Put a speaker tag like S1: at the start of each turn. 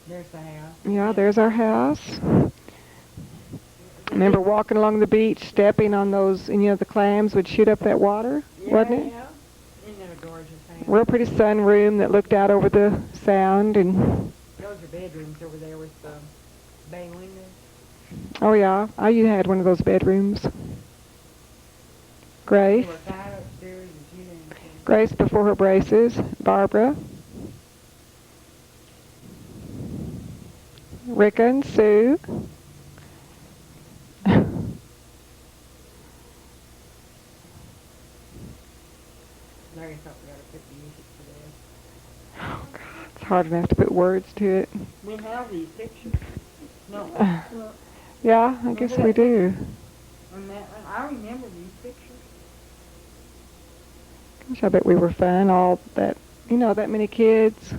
S1: There's the house.
S2: Yeah, there's our house. Remember walking along the beach, stepping on those, and the clams would shoot up that water, wasn't it?
S1: Yeah. Isn't that a gorgeous house?
S2: Real pretty sunroom that looked out over the sound, and
S1: Those are bedrooms over there with the bay windows.
S2: oh yeah, I had one of those bedrooms. Grace,
S1: They were five upstairs and two downstairs.
S2: Grace before her braces, Barbara, Ricka and Sue.
S1: Larry thought we ought to put music to this.
S2: Oh God, it's hard enough to put words to it.
S1: We have these pictures. No. Look,
S2: Yeah, I guess we do.
S1: on that one. I remember these pictures.
S2: Gosh, I bet we were fun. All that, that many kids.